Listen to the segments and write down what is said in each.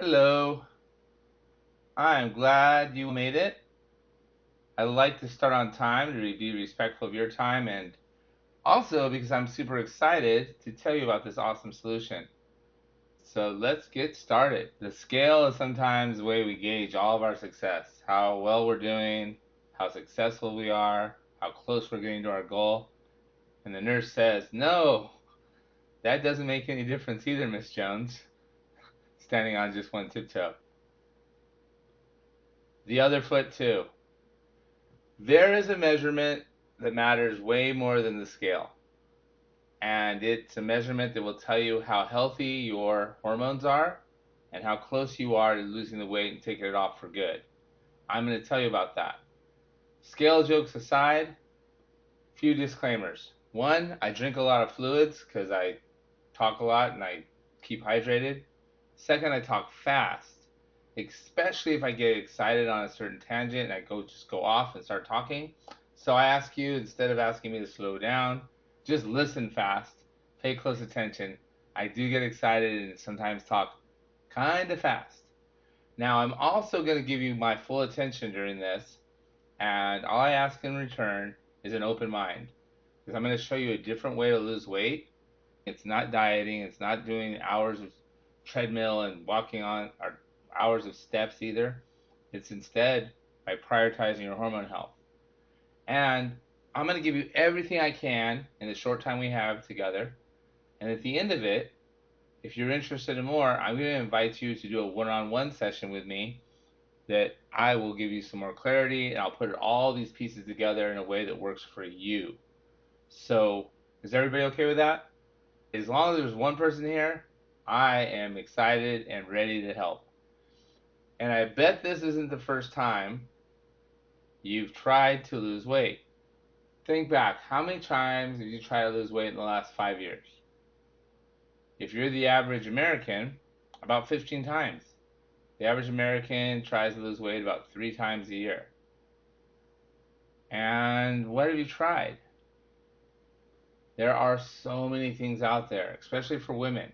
Hello, I'm glad you made it. I like to start on time to be respectful of your time and also because I'm super excited to tell you about this awesome solution. So let's get started. The scale is sometimes the way we gauge all of our success, how well we're doing, how successful we are, how close we're getting to our goal. And the nurse says, "No, that doesn't make any difference either, Miss Jones," standing on just one tiptoe. The other foot, too. There is a measurement that matters way more than the scale. And it's a measurement that will tell you how healthy your hormones are and how close you are to losing the weight and taking it off for good. I'm going to tell you about that. Scale jokes aside, few disclaimers. One, I drink a lot of fluids because I talk a lot and I keep hydrated. Second, I talk fast, especially if I get excited on a certain tangent and I just go off and start talking. So I ask you, instead of asking me to slow down, just listen fast, pay close attention. I do get excited and sometimes talk kind of fast. Now, I'm also going to give you my full attention during this, and all I ask in return is an open mind. Because I'm going to show you a different way to lose weight. It's not dieting, it's not doing hours of treadmill and walking on or hours of steps either. It's instead by prioritizing your hormone health. And I'm going to give you everything I can in the short time we have together. And at the end of it, if you're interested in more, I'm going to invite you to do a one-on-one session with me that I will give you some more clarity and I'll put all these pieces together in a way that works for you. So, is everybody okay with that? As long as there's one person here, I am excited and ready to help. And I bet this isn't the first time you've tried to lose weight. Think back, how many times did you try to lose weight in the last 5 years? If you're the average American, about 15 times. The average American tries to lose weight about 3 times a year. And what have you tried? There are so many things out there, especially for women.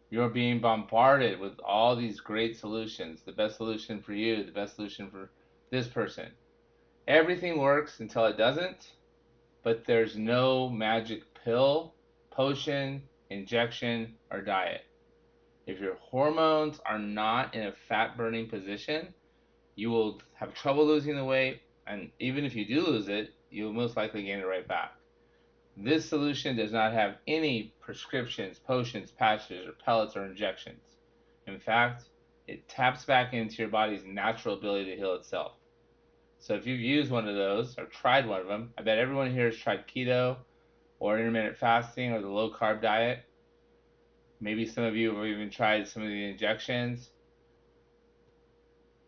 You're being bombarded with all these great solutions. The best solution for you, the best solution for this person. Everything works until it doesn't, but there's no magic pill, potion, injection, or diet. If your hormones are not in a fat burning position, you will have trouble losing the weight, and even if you do lose it, you'll most likely gain it right back. This solution does not have any prescriptions, potions, patches, or pellets or injections. In fact, it taps back into your body's natural ability to heal itself. So if you've used one of those or tried one of them, I bet everyone here has tried keto or intermittent fasting or the low carb diet. Maybe some of you have even tried some of the injections.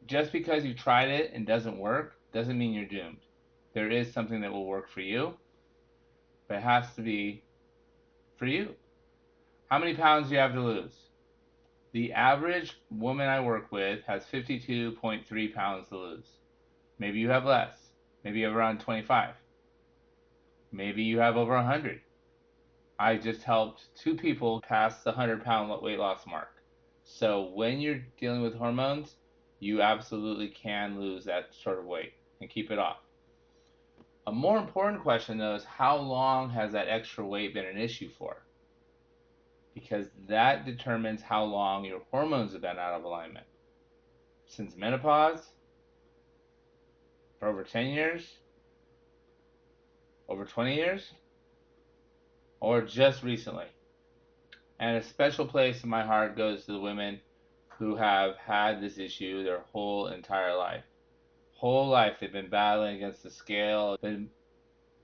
Just because you tried it and doesn't work doesn't mean you're doomed. There is something that will work for you, but it has to be for you. How many pounds do you have to lose? The average woman I work with has 52.3 pounds to lose. Maybe you have less. Maybe you have around 25. Maybe you have over 100. I just helped 2 people pass the 100-pound weight loss mark. So when you're dealing with hormones, you absolutely can lose that sort of weight and keep it off. A more important question, though, is how long has that extra weight been an issue for? Because that determines how long your hormones have been out of alignment. Since menopause, for over 10 years, over 20 years, or just recently. And a special place in my heart goes to the women who have had this issue their whole entire life. Whole life they've been battling against the scale. The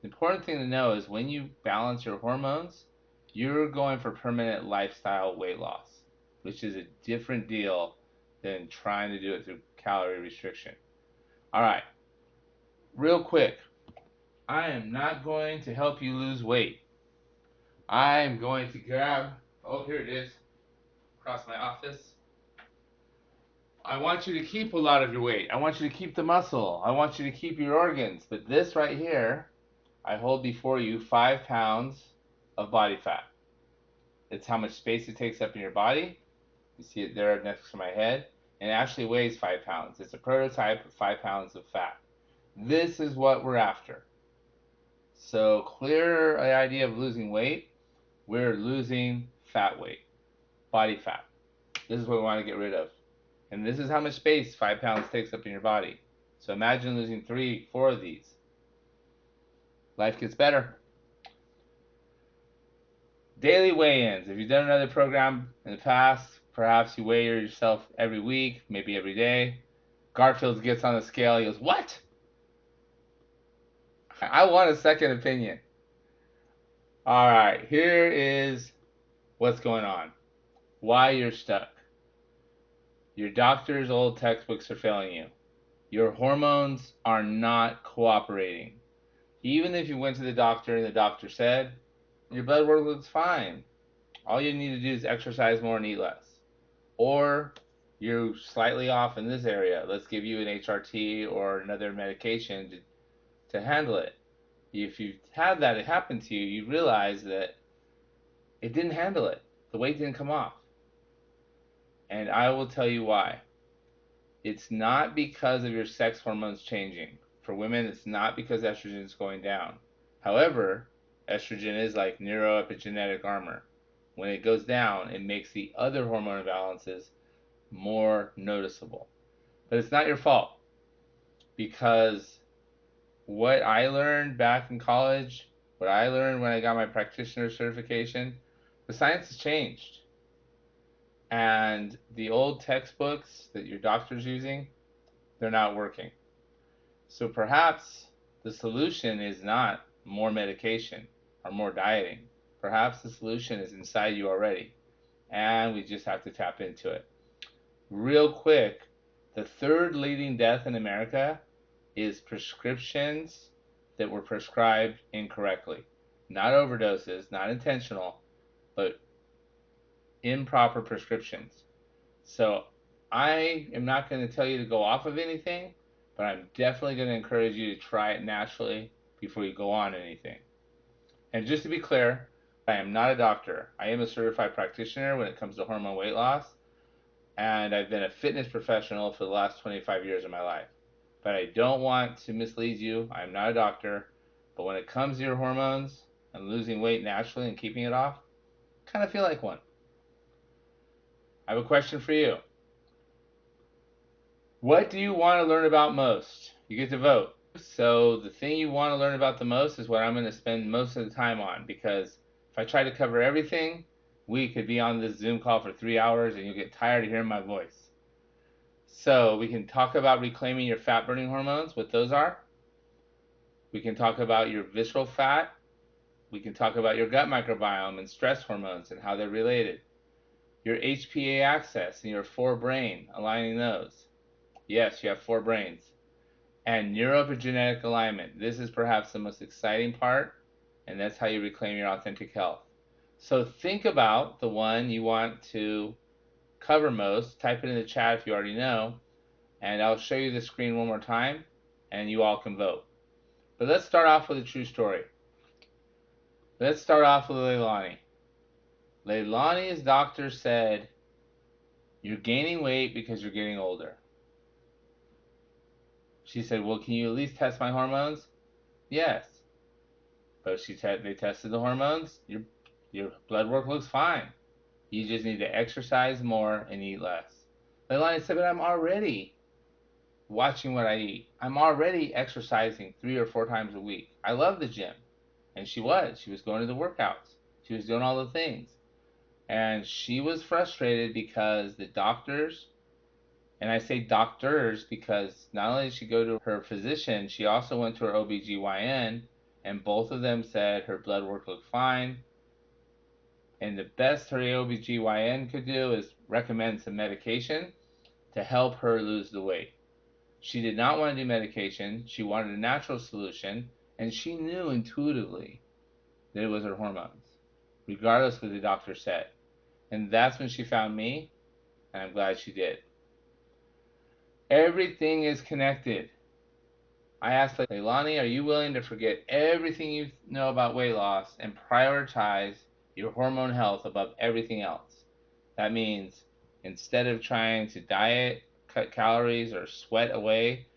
important thing to know is when you balance your hormones, you're going for permanent lifestyle weight loss, which is a different deal than trying to do it through calorie restriction. All right, real quick, I am not going to help you lose weight. I am going to grab, oh, here it is, across my office. I want you to keep a lot of your weight. I want you to keep the muscle. I want you to keep your organs. But this right here, I hold before you 5 pounds of body fat. It's how much space it takes up in your body. You see it there next to my head, and it actually weighs 5 pounds. It's a prototype of 5 pounds of fat. This is what we're after. So clear the idea of losing weight. We're losing fat weight, body fat. This is what we want to get rid of. And this is how much space 5 pounds takes up in your body. So imagine losing 3, 4 of these. Life gets better. Daily weigh-ins. If you've done another program in the past, perhaps you weigh yourself every week, maybe every day. Garfield gets on the scale. He goes, "What? I want a second opinion." All right, here is what's going on. Why you're stuck. Your doctor's old textbooks are failing you. Your hormones are not cooperating. Even if you went to the doctor and the doctor said, your blood work looks fine. All you need to do is exercise more and eat less. Or you're slightly off in this area. Let's give you an HRT or another medication to handle it. If you've had that happen to you, you realize that it didn't handle it. The weight didn't come off. And I will tell you why. It's not because of your sex hormones changing. For women, it's not because estrogen is going down. However, estrogen is like neuroepigenetic armor. When it goes down, it makes the other hormone imbalances more noticeable. But it's not your fault, because what I learned back in college, what I learned when I got my practitioner certification, the science has changed. And the old textbooks that your doctor's using, they're not working. So perhaps the solution is not more medication or more dieting. Perhaps the solution is inside you already, and we just have to tap into it. Real quick, the third leading death in America is prescriptions that were prescribed incorrectly. Not overdoses, not intentional, but improper prescriptions. So I am not going to tell you to go off of anything, but I'm definitely going to encourage you to try it naturally before you go on anything. And just to be clear, I am not a doctor. I am a certified practitioner when it comes to hormone weight loss, and I've been a fitness professional for the last 25 years of my life. But I don't want to mislead you. I'm not a doctor, but when it comes to your hormones and losing weight naturally and keeping it off, I kind of feel like one. I have a question for you. What do you want to learn about most? You get to vote. So the thing you want to learn about the most is what I'm going to spend most of the time on, because if I try to cover everything, we could be on this Zoom call for 3 hours and you'll get tired of hearing my voice. So we can talk about reclaiming your fat burning hormones, what those are. We can talk about your visceral fat. We can talk about your gut microbiome and stress hormones and how they're related. Your HPA Axis and your forebrain, aligning those. Yes, you have 4 brains. And neuroepigenetic alignment. This is perhaps the most exciting part, and that's how you reclaim your authentic health. So think about the one you want to cover most. Type it in the chat if you already know, and I'll show you the screen one more time, and you all can vote. But let's start off with a true story. Let's start off with Leilani. Leilani's doctor said, "You're gaining weight because you're getting older." She said, "Well, can you at least test my hormones?" Yes. But they tested the hormones. Your blood work looks fine. You just need to exercise more and eat less. Leilani said, "But I'm already watching what I eat. I'm already exercising 3 or 4 times a week. I love the gym." And she was going to the workouts. She was doing all the things. And she was frustrated because the doctors, and I say doctors because not only did she go to her physician, she also went to her OBGYN, and both of them said her blood work looked fine. And the best her OBGYN could do is recommend some medication to help her lose the weight. She did not want to do medication. She wanted a natural solution, and she knew intuitively that it was her hormones, regardless of what the doctor said. And that's when she found me, and I'm glad she did. Everything is connected. I asked Leilani, are you willing to forget everything you know about weight loss and prioritize your hormone health above everything else? That means Instead of trying to diet, cut calories, or sweat away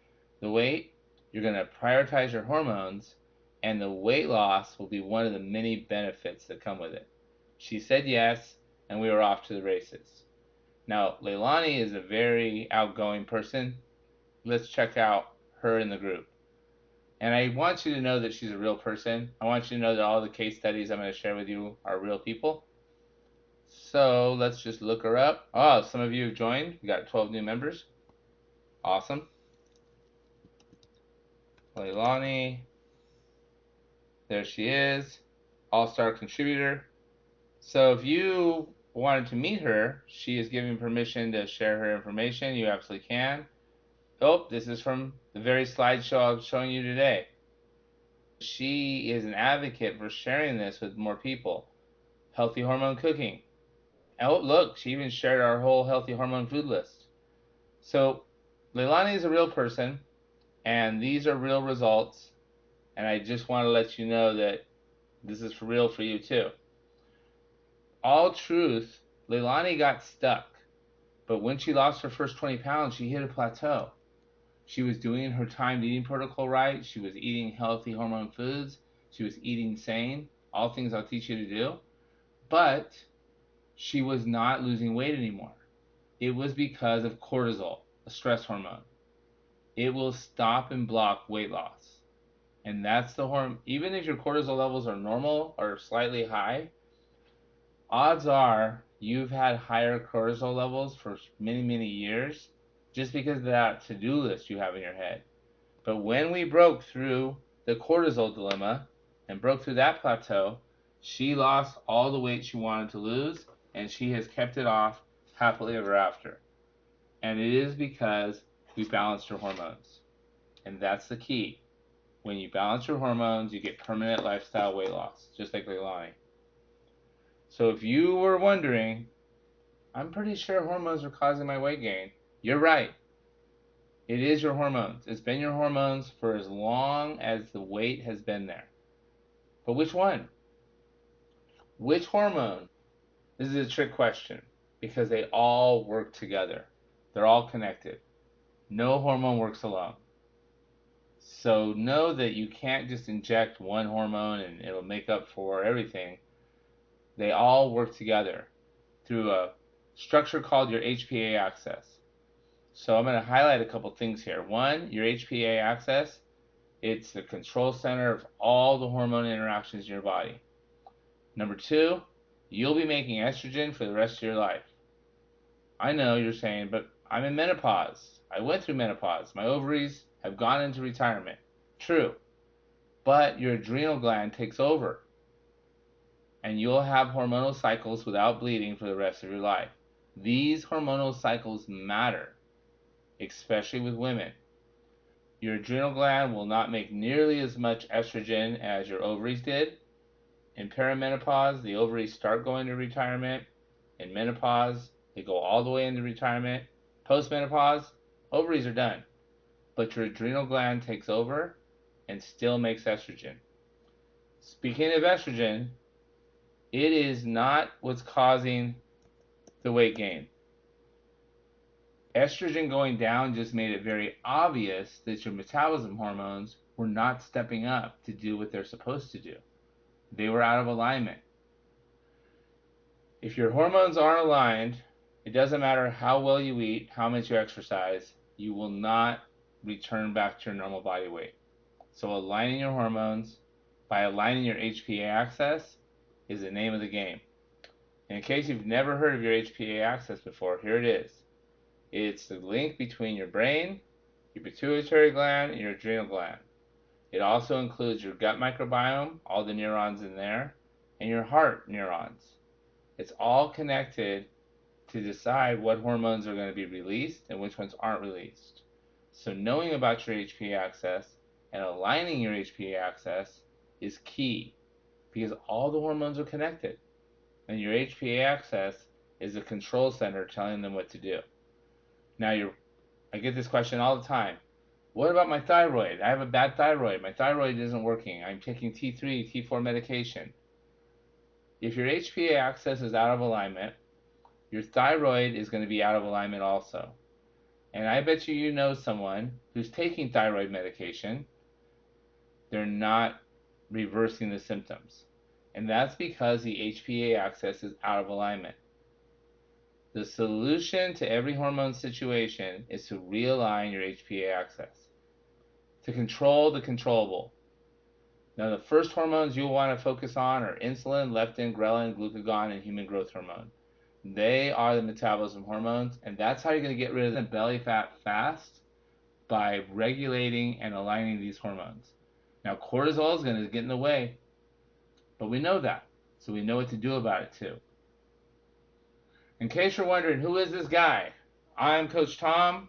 the weight, you're going to prioritize your hormones, and the weight loss will be one of the many benefits that come with it. She said yes, and we were off to the races. Now, Leilani is a very outgoing person. Let's check out her in the group. And I want you to know that she's a real person. I want you to know that all the case studies I'm going to share with you are real people. So let's just look her up. Oh, some of you have joined. We got 12 new members. Awesome. Leilani. There she is. All-star contributor. So if you wanted to meet her, she is giving permission to share her information. You absolutely can. Oh, this is from the very slideshow I'm showing you today. She is an advocate for sharing this with more people. Healthy hormone cooking. Oh, look, she even shared our whole healthy hormone food list. So Leilani is a real person, and these are real results, and I just want to let you know that this is for real for you too. All truth, Leilani got stuck, but when she lost her first 20 pounds, she hit a plateau. She was doing her timed eating protocol right. She was eating healthy hormone foods. She was eating sane, all things I'll teach you to do. But she was not losing weight anymore. It was because of cortisol, a stress hormone. It will stop and block weight loss. And that's the hormone. Even if your cortisol levels are normal or slightly high, odds are you've had higher cortisol levels for many, many years just because of that to-do list you have in your head. But when we broke through the cortisol dilemma and broke through that plateau, she lost all the weight she wanted to lose, and she has kept it off happily ever after. And it is because we balanced her hormones. And that's the key. When you balance your hormones, you get permanent lifestyle weight loss, just like Leilani. So if you were wondering, I'm pretty sure hormones are causing my weight gain. You're right. It is your hormones. It's been your hormones for as long as the weight has been there. But which one? Which hormone? This is a trick question because they all work together. They're all connected. No hormone works alone. So know that you can't just inject one hormone and it'll make up for everything. They all work together through a structure called your HPA axis. So I'm going to highlight a couple things here. One, your HPA axis, it's the control center of all the hormone interactions in your body. Number two, you'll be making estrogen for the rest of your life. I know you're saying, but I'm in menopause. I went through menopause. My ovaries have gone into retirement. True. But your adrenal gland takes over. And you'll have hormonal cycles without bleeding for the rest of your life. These hormonal cycles matter, especially with women. Your adrenal gland will not make nearly as much estrogen as your ovaries did. In perimenopause, the ovaries start going to retirement. In menopause, they go all the way into retirement. Postmenopause, ovaries are done. But your adrenal gland takes over and still makes estrogen. Speaking of estrogen, it is not what's causing the weight gain. Estrogen going down just made it very obvious that your metabolism hormones were not stepping up to do what they're supposed to do. They were out of alignment. If your hormones aren't aligned, it doesn't matter how well you eat, how much you exercise, you will not return back to your normal body weight. So aligning your hormones by aligning your HPA axis is the name of the game. In case you've never heard of your HPA axis before, here it is. It's the link between your brain, your pituitary gland, and your adrenal gland. It also includes your gut microbiome, all the neurons in there, and your heart neurons. It's all connected to decide what hormones are going to be released and which ones aren't released. So knowing about your HPA axis and aligning your HPA axis is key because all the hormones are connected. And your HPA axis is a control center telling them what to do. Now, I get this question all the time. What about my thyroid? I have a bad thyroid. My thyroid isn't working. I'm taking T3, T4 medication. If your HPA axis is out of alignment, your thyroid is going to be out of alignment also. And I bet you know someone who's taking thyroid medication. They're not reversing the symptoms. And that's because the HPA axis is out of alignment. The solution to every hormone situation is to realign your HPA axis, to control the controllable. Now, the first hormones you'll want to focus on are insulin, leptin, ghrelin, glucagon, and human growth hormone. They are the metabolism hormones, and that's how you're going to get rid of the belly fat fast, by regulating and aligning these hormones. Now, cortisol is going to get in the way, but we know that, so we know what to do about it too. In case you're wondering, who is this guy? I'm Coach Tom.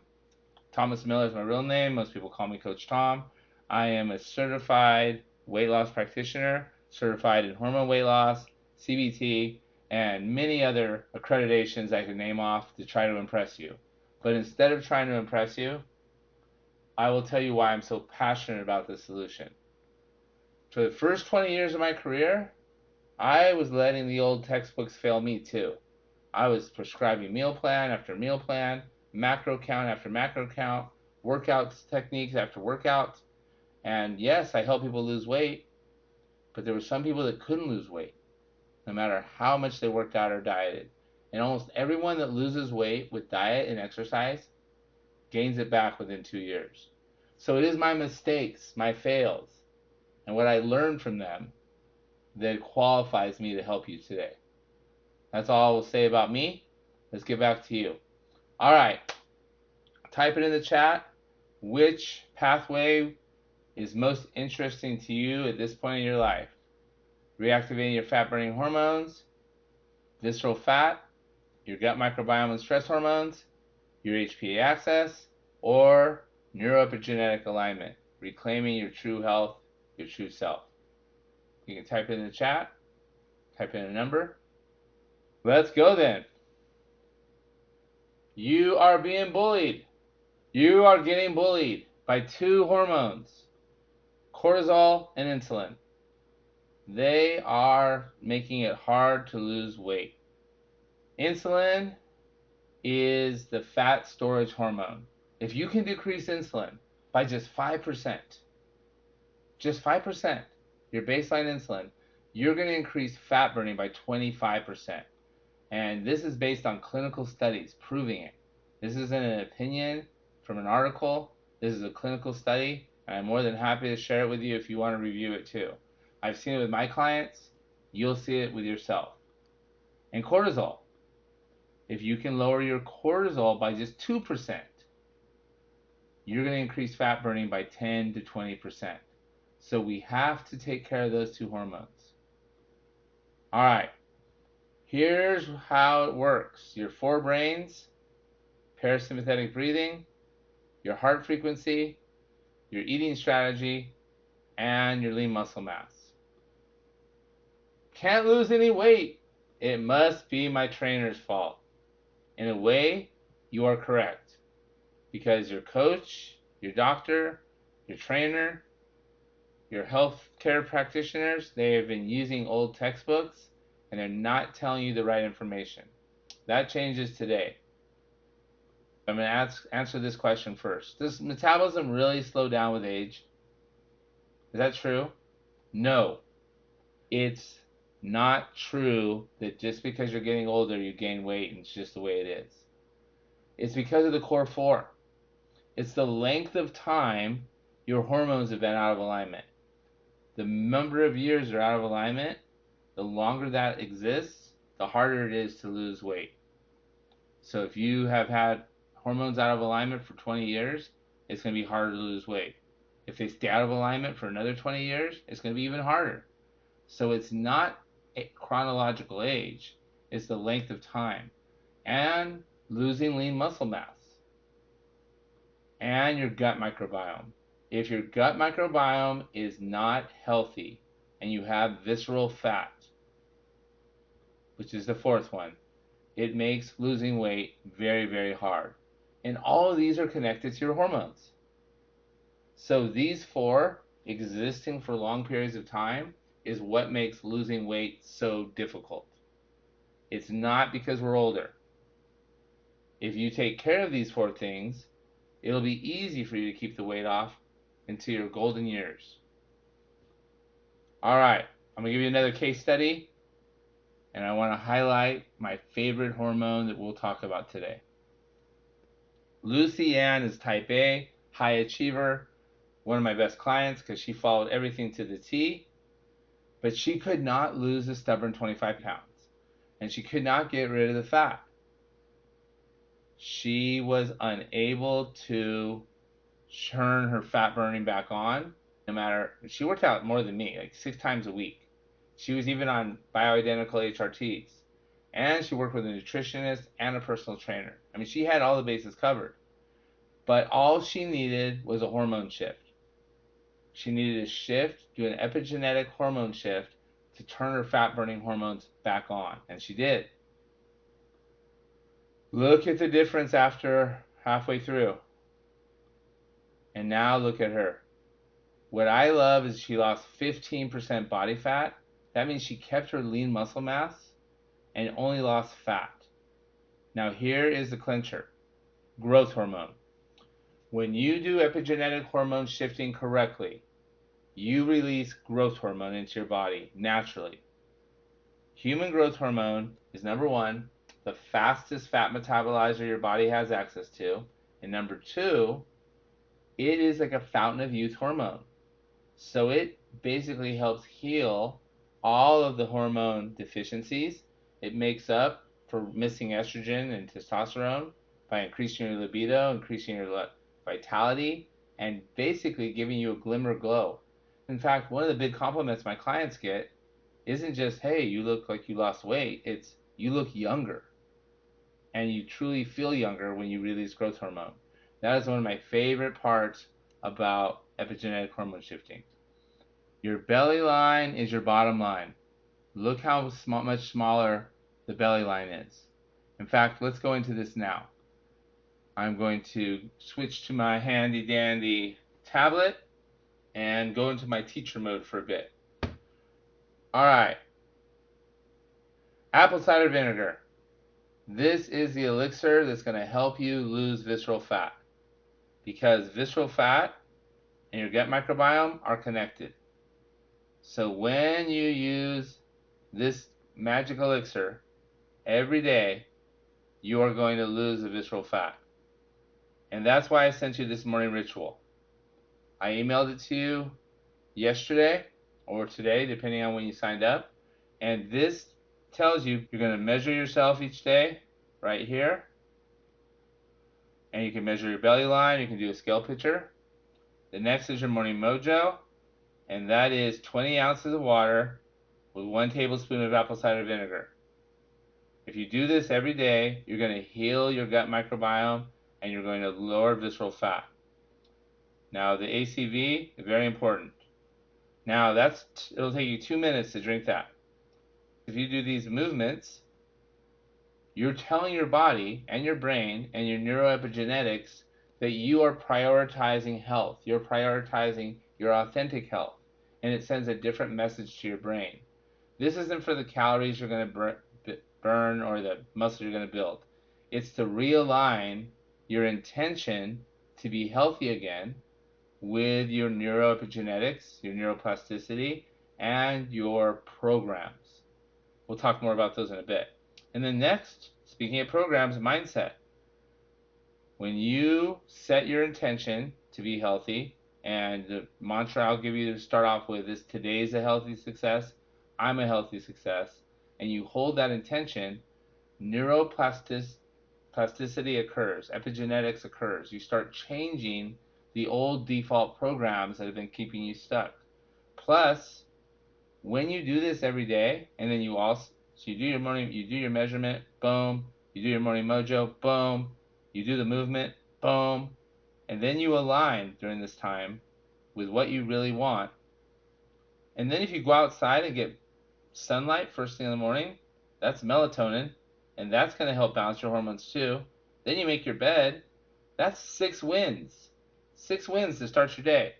Thomas Miller is my real name. Most people call me Coach Tom. I am a certified weight loss practitioner, certified in hormone weight loss, CBT, and many other accreditations I can name off to try to impress you. But instead of trying to impress you, I will tell you why I'm so passionate about this solution. For the first 20 years of my career, I was letting the old textbooks fail me too. I was prescribing meal plan after meal plan, macro count after macro count, workout techniques after workout. And yes, I help people lose weight, but there were some people that couldn't lose weight, no matter how much they worked out or dieted. And almost everyone that loses weight with diet and exercise gains it back within 2 years. So it is my mistakes, my fails, and what I learned from them that qualifies me to help you today. That's all I will say about me. Let's get back to you. All right. Type it in the chat. Which pathway is most interesting to you at this point in your life? Reactivating your fat-burning hormones, visceral fat, your gut microbiome and stress hormones, your HPA axis, or neuroepigenetic alignment, reclaiming your true health, your true self. You can type it in the chat, type in a number. Let's go then. You are being bullied. You are getting bullied by two hormones, cortisol and insulin. They are making it hard to lose weight. Insulin is the fat storage hormone. If you can decrease insulin by just 5%, your baseline insulin, you're going to increase fat burning by 25%. And this is based on clinical studies proving it. This isn't an opinion from an article. This is a clinical study, and I'm more than happy to share it with you if you want to review it too. I've seen it with my clients. You'll see it with yourself. And cortisol. If you can lower your cortisol by just 2%, you're going to increase fat burning by 10 to 20%. So we have to take care of those two hormones. All right. Here's how it works. Your four brains, parasympathetic breathing, your heart frequency, your eating strategy, and your lean muscle mass. Can't lose any weight. It must be my trainer's fault. In a way, you are correct. Because your coach, your doctor, your trainer, your healthcare practitioners, they have been using old textbooks and they're not telling you the right information. That changes today. I'm going to answer this question first. Does metabolism really slow down with age? Is that true? No. It's not true that just because you're getting older, you gain weight and it's just the way it is. It's because of the core four. It's the length of time your hormones have been out of alignment. The number of years they're out of alignment, the longer that exists, the harder it is to lose weight. So if you have had hormones out of alignment for 20 years, it's going to be harder to lose weight. If they stay out of alignment for another 20 years, it's going to be even harder. So it's not a chronological age, it's the length of time. And losing lean muscle mass. And your gut microbiome. If your gut microbiome is not healthy and you have visceral fat, which is the fourth one, it makes losing weight very, very hard. And all of these are connected to your hormones. So these four existing for long periods of time is what makes losing weight so difficult. It's not because we're older. If you take care of these 4 things, it'll be easy for you to keep the weight off into your golden years. All right, I'm going to give you another case study, and I want to highlight my favorite hormone that we'll talk about today. Lucy Ann is type A, high achiever, one of my best clients because she followed everything to the T, but she could not lose a stubborn 25 pounds, and she could not get rid of the fat. She was unable to turn her fat burning back on, no matter, she worked out more than me, like 6 times a week. She was even on bioidentical HRTs, and she worked with a nutritionist and a personal trainer. I mean, she had all the bases covered, but all she needed was a hormone shift. She needed a shift, do an epigenetic hormone shift to turn her fat burning hormones back on, and she did. Look at the difference after halfway through. And now look at her. What I love is she lost 15% body fat. That means she kept her lean muscle mass and only lost fat. Now here is the clincher. Growth hormone. When you do epigenetic hormone shifting correctly, you release growth hormone into your body naturally. Human growth hormone is number 1, the fastest fat metabolizer your body has access to, and number 2, it is like a fountain of youth hormone. So it basically helps heal all of the hormone deficiencies. It makes up for missing estrogen and testosterone by increasing your libido, increasing your vitality, and basically giving you a glimmer glow. In fact, one of the big compliments my clients get isn't just, hey, you look like you lost weight. It's, you look younger. And you truly feel younger when you release growth hormone. That is one of my favorite parts about epigenetic hormone shifting. Your belly line is your bottom line. Look how much smaller the belly line is. In fact, let's go into this now. I'm going to switch to my handy dandy tablet and go into my teacher mode for a bit. All right. Apple cider vinegar. This is the elixir that's going to help you lose visceral fat, because visceral fat and your gut microbiome are connected. So when you use this magic elixir every day, you are going to lose the visceral fat. And that's why I sent you this morning ritual. I emailed it to you yesterday or today, depending on when you signed up. And this tells you you're going to measure yourself each day right here. And you can measure your belly line. You can do a scale picture. The next is your morning mojo. And that is 20 ounces of water with 1 tablespoon of apple cider vinegar. If you do this every day, you're going to heal your gut microbiome and you're going to lower visceral fat. Now the ACV is very important. Now it'll take you 2 minutes to drink that. If you do these movements, you're telling your body and your brain and your neuroepigenetics that you are prioritizing health. You're prioritizing your authentic health. And it sends a different message to your brain. This isn't for the calories you're going to burn or the muscle you're going to build. It's to realign your intention to be healthy again with your neuroepigenetics, your neuroplasticity, and your programs. We'll talk more about those in a bit. And then next, speaking of programs, mindset. When you set your intention to be healthy, and the mantra I'll give you to start off with is today's a healthy success, I'm a healthy success, and you hold that intention, neuroplasticity occurs, epigenetics occurs. You start changing the old default programs that have been keeping you stuck. Plus, when you do this every day, and then you do your morning, you do your measurement, boom, you do your morning mojo, boom, you do the movement, boom, and then you align during this time with what you really want. And then if you go outside and get sunlight first thing in the morning, that's melatonin, and that's going to help balance your hormones too. Then you make your bed. That's 6 wins. 6 wins to start your day.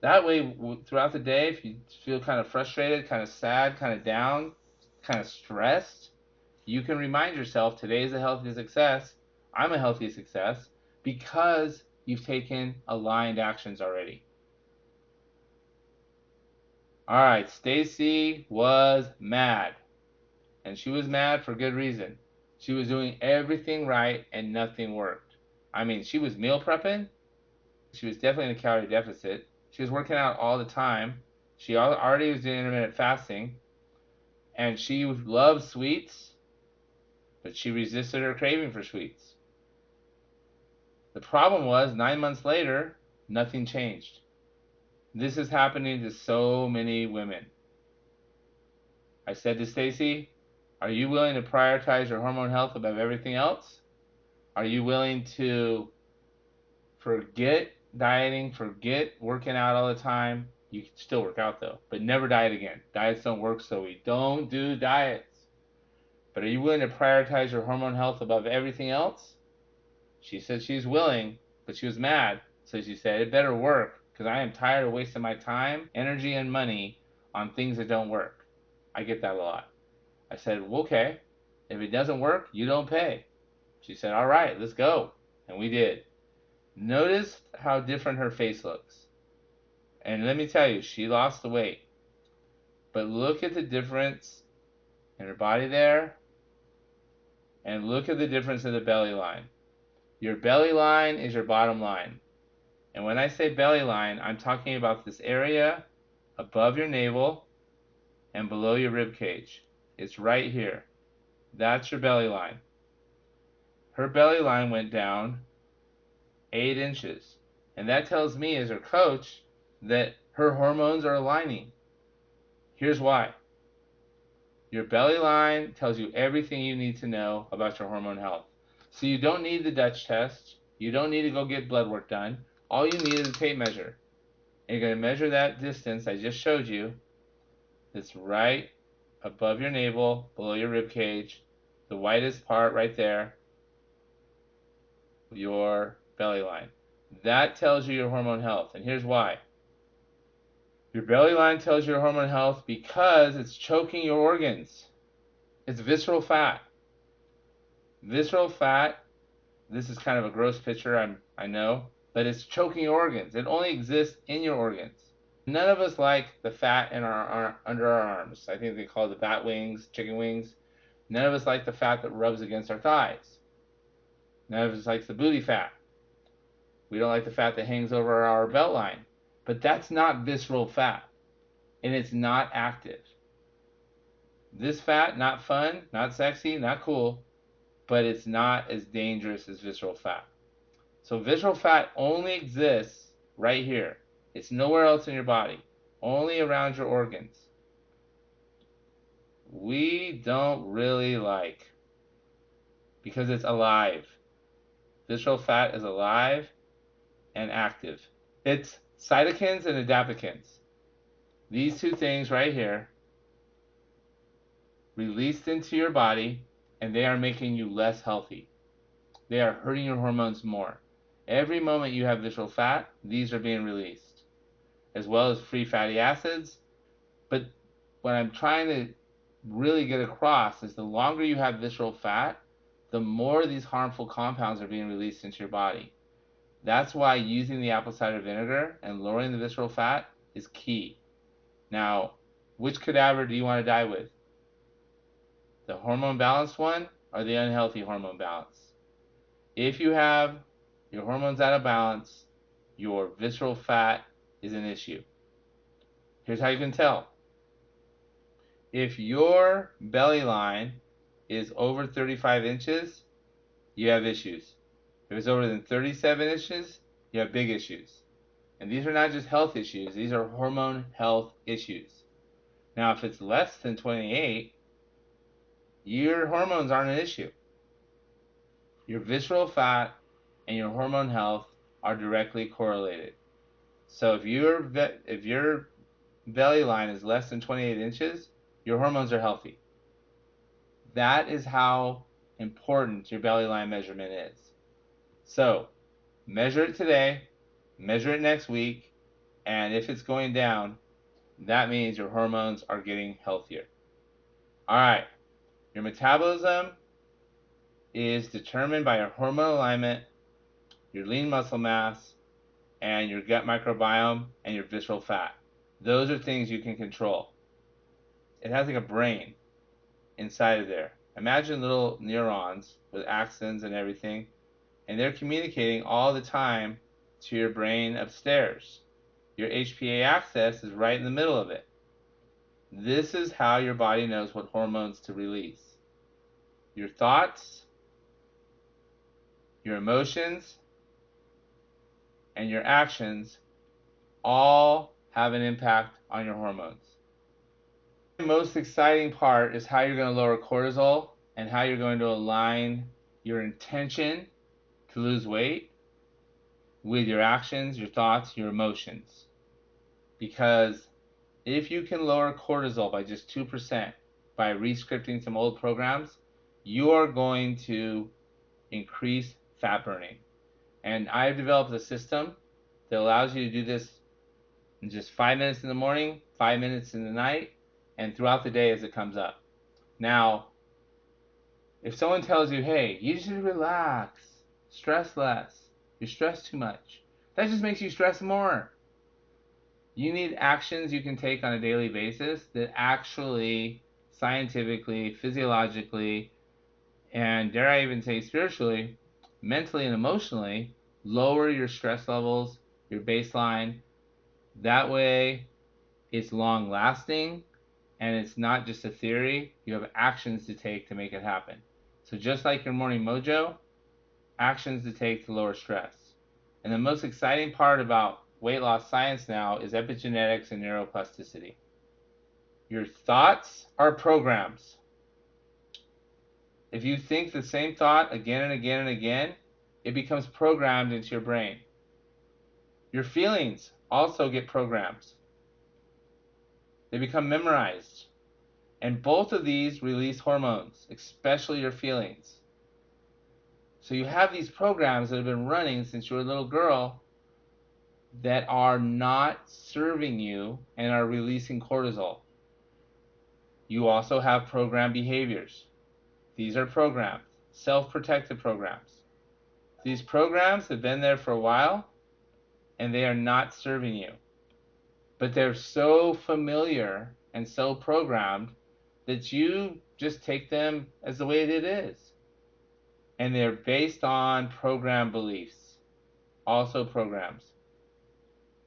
That way, throughout the day, if you feel kind of frustrated, kind of sad, kind of down, kind of stressed, you can remind yourself today is a healthy success. I'm a healthy success because you've taken aligned actions already. All right, Stacy was mad, and she was mad for good reason. She was doing everything right and nothing worked. I mean, she was meal prepping. She was definitely in a calorie deficit. She was working out all the time. She already was doing intermittent fasting, and she loved sweets, but she resisted her craving for sweets. The problem was 9 months later, nothing changed. This is happening to so many women. I said to Stacy, are you willing to prioritize your hormone health above everything else? Are you willing to forget dieting, forget working out all the time? You can still work out though, but never diet again. Diets don't work, so we don't do diets. But are you willing to prioritize your hormone health above everything else? She said she's willing, but she was mad. So she said, it better work because I am tired of wasting my time, energy, and money on things that don't work. I get that a lot. I said, well, okay, if it doesn't work, you don't pay. She said, all right, let's go. And we did. Notice how different her face looks. And let me tell you, she lost the weight. But look at the difference in her body there. And look at the difference in the belly line. Your belly line is your bottom line. And when I say belly line, I'm talking about this area above your navel and below your rib cage. It's right here. That's your belly line. Her belly line went down 8 inches. And that tells me, as her coach, that her hormones are aligning. Here's why. Your belly line tells you everything you need to know about your hormone health. So you don't need the Dutch test. You don't need to go get blood work done. All you need is a tape measure. And you're going to measure that distance I just showed you. It's right above your navel, below your rib cage, the whitest part right there, your belly line. That tells you your hormone health. And here's why. Your belly line tells you your hormone health because it's choking your organs. It's visceral fat. Visceral fat, this is kind of a gross picture, I know, but it's choking your organs. It only exists in your organs. None of us like the fat in under our arms. I think they call it the bat wings, chicken wings. None of us like the fat that rubs against our thighs. None of us likes the booty fat. We don't like the fat that hangs over our belt line. But that's not visceral fat, and it's not active. This fat, not fun, not sexy, not cool, but it's not as dangerous as visceral fat. So visceral fat only exists right here. It's nowhere else in your body, only around your organs. We don't really like, because it's alive. Visceral fat is alive and active. It's cytokines and adaptogens. These two things right here released into your body, and they are making you less healthy. They are hurting your hormones more. Every moment you have visceral fat, these are being released, as well as free fatty acids. But what I'm trying to really get across is the longer you have visceral fat, the more these harmful compounds are being released into your body. That's why using the apple cider vinegar and lowering the visceral fat is key. Now, which cadaver do you want to die with? The hormone balanced one or the unhealthy hormone balance? If you have your hormones out of balance, your visceral fat is an issue. Here's how you can tell. If your belly line is over 35 inches, you have issues. If it's over than 37 inches, you have big issues. And these are not just health issues, these are hormone health issues. Now, if it's less than 28, your hormones aren't an issue. Your visceral fat and your hormone health are directly correlated. So if your belly line is less than 28 inches, your hormones are healthy. That is how important your belly line measurement is. So measure it today, measure it next week, and if it's going down, that means your hormones are getting healthier. All right. Your metabolism is determined by your hormone alignment, your lean muscle mass, and your gut microbiome and your visceral fat. Those are things you can control. It has like a brain inside of there. Imagine little neurons with axons and everything, and they're communicating all the time to your brain upstairs. Your HPA axis is right in the middle of it. This is how your body knows what hormones to release. Your thoughts, your emotions, and your actions all have an impact on your hormones. The most exciting part is how you're going to lower cortisol and how you're going to align your intention to lose weight with your actions, your thoughts, your emotions. Because if you can lower cortisol by just 2% by rescripting some old programs, you are going to increase fat burning. And I've developed a system that allows you to do this in just 5 minutes in the morning, 5 minutes in the night, and throughout the day as it comes up. Now, if someone tells you, hey, you should relax, stress less, you're stressed too much, that just makes you stress more. You need actions you can take on a daily basis that actually, scientifically, physiologically, and dare I even say spiritually, mentally and emotionally, lower your stress levels, your baseline. That way, it's long lasting and it's not just a theory. You have actions to take to make it happen. So just like your morning mojo, actions to take to lower stress. And the most exciting part about weight loss science now is epigenetics and neuroplasticity. Your thoughts are programs. If you think the same thought again and again and again, it becomes programmed into your brain. Your feelings also get programs. They become memorized. And both of these release hormones, especially your feelings. So you have these programs that have been running since you were a little girl that are not serving you and are releasing cortisol. You also have programmed behaviors. These are programs, self-protective programs. These programs have been there for a while and they are not serving you. But they're so familiar and so programmed that you just take them as the way it is. And they're based on program beliefs, also programs.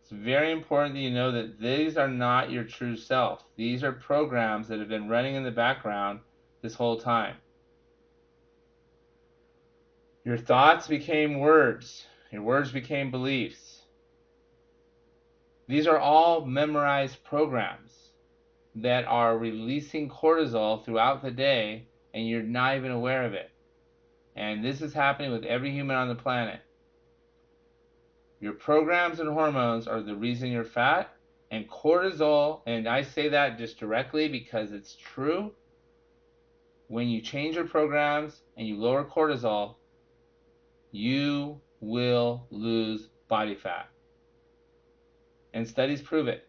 It's very important that you know that these are not your true self. These are programs that have been running in the background this whole time. Your thoughts became words. Your words became beliefs. These are all memorized programs that are releasing cortisol throughout the day and you're not even aware of it. And this is happening with every human on the planet. Your programs and hormones are the reason you're fat, and cortisol, and I say that just directly because it's true. When you change your programs and you lower cortisol, you will lose body fat. And studies prove it.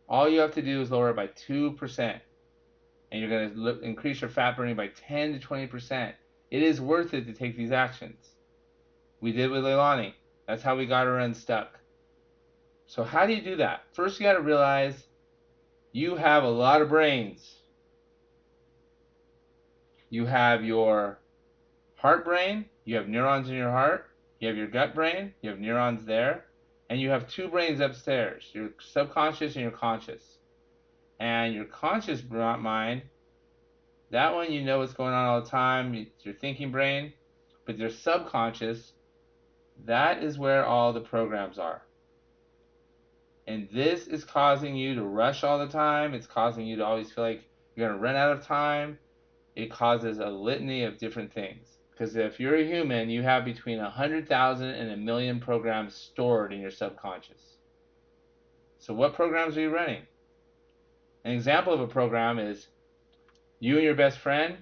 All you have to do is lower it by 2%, and you're going to increase your fat burning by 10 to 20%. It is worth it to take these actions. We did with Leilani. That's how we got her unstuck. So how do you do that? First, you got to realize you have a lot of brains. You have your heart brain, you have neurons in your heart, you have your gut brain, you have neurons there, and you have two brains upstairs, your subconscious and your conscious. And your conscious mind, that one you know what's going on all the time, it's your thinking brain, but your subconscious, that is where all the programs are. And this is causing you to rush all the time. It's causing you to always feel like you're going to run out of time. It causes a litany of different things. Because if you're a human, you have between 100,000 and a million programs stored in your subconscious. So what programs are you running? An example of a program is you and your best friend,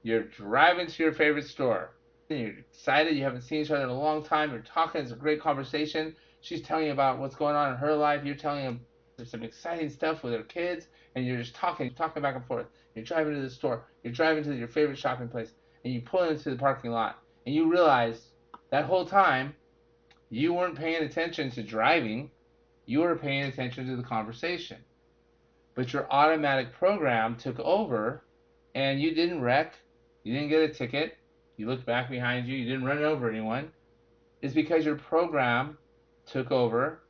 you're driving to your favorite store. And you're excited, you haven't seen each other in a long time, you're talking, it's a great conversation. She's telling you about what's going on in her life, you're telling him there's some exciting stuff with their kids, and you're just talking back and forth. You're driving to the store, you're driving to your favorite shopping place, and you pull into the parking lot, and you realize that whole time you weren't paying attention to driving, you were paying attention to the conversation. But your automatic program took over, and you didn't wreck, you didn't get a ticket, you looked back behind you, you didn't run over anyone. It's because your program took over,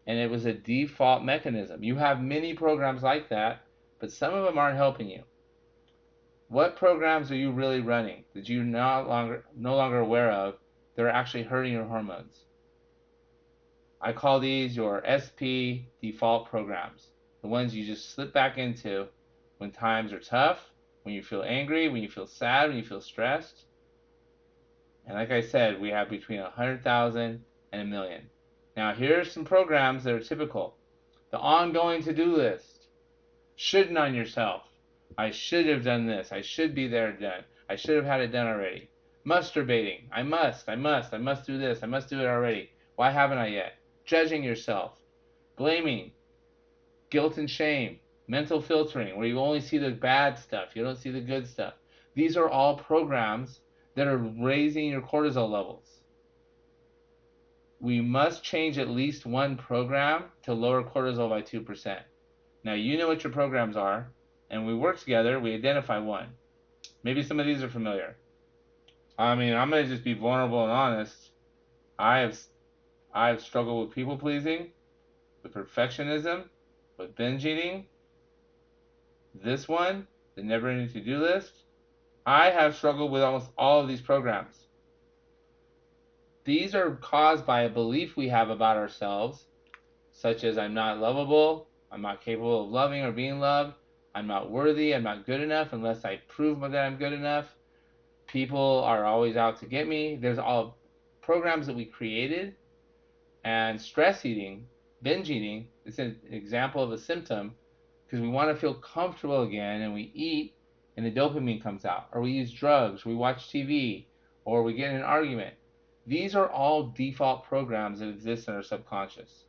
and it was a default mechanism. You have many programs like that, but some of them aren't helping you. What programs are you really running that you're no longer aware of that are actually hurting your hormones? I call these your SP default programs, the ones you just slip back into when times are tough, when you feel angry, when you feel sad, when you feel stressed. And like I said, we have between 100,000 and a million. Now, here are some programs that are typical. The ongoing to-do list. Shouldn't on yourself. I should have done this. I should be there done. I should have had it done already. Masturbating. I must do this. I must do it already. Why haven't I yet? Judging yourself. Blaming. Guilt and shame. Mental filtering, where you only see the bad stuff. You don't see the good stuff. These are all programs that are raising your cortisol levels. We must change at least one program to lower cortisol by 2%. Now, you know what your programs are, and we work together, we identify one. Maybe some of these are familiar. I mean, I'm going to just be vulnerable and honest. I have struggled with people pleasing, with perfectionism, with binge eating. This one, the never ending to-do list. I have struggled with almost all of these programs. These are caused by a belief we have about ourselves, such as I'm not lovable, I'm not capable of loving or being loved, I'm not worthy, I'm not good enough unless I prove that I'm good enough, people are always out to get me. There's all programs that we created, and stress eating, binge eating, is an example of a symptom because we want to feel comfortable again, and we eat and the dopamine comes out, or we use drugs, or we watch TV, or we get in an argument. These are all default programs that exist in our subconscious,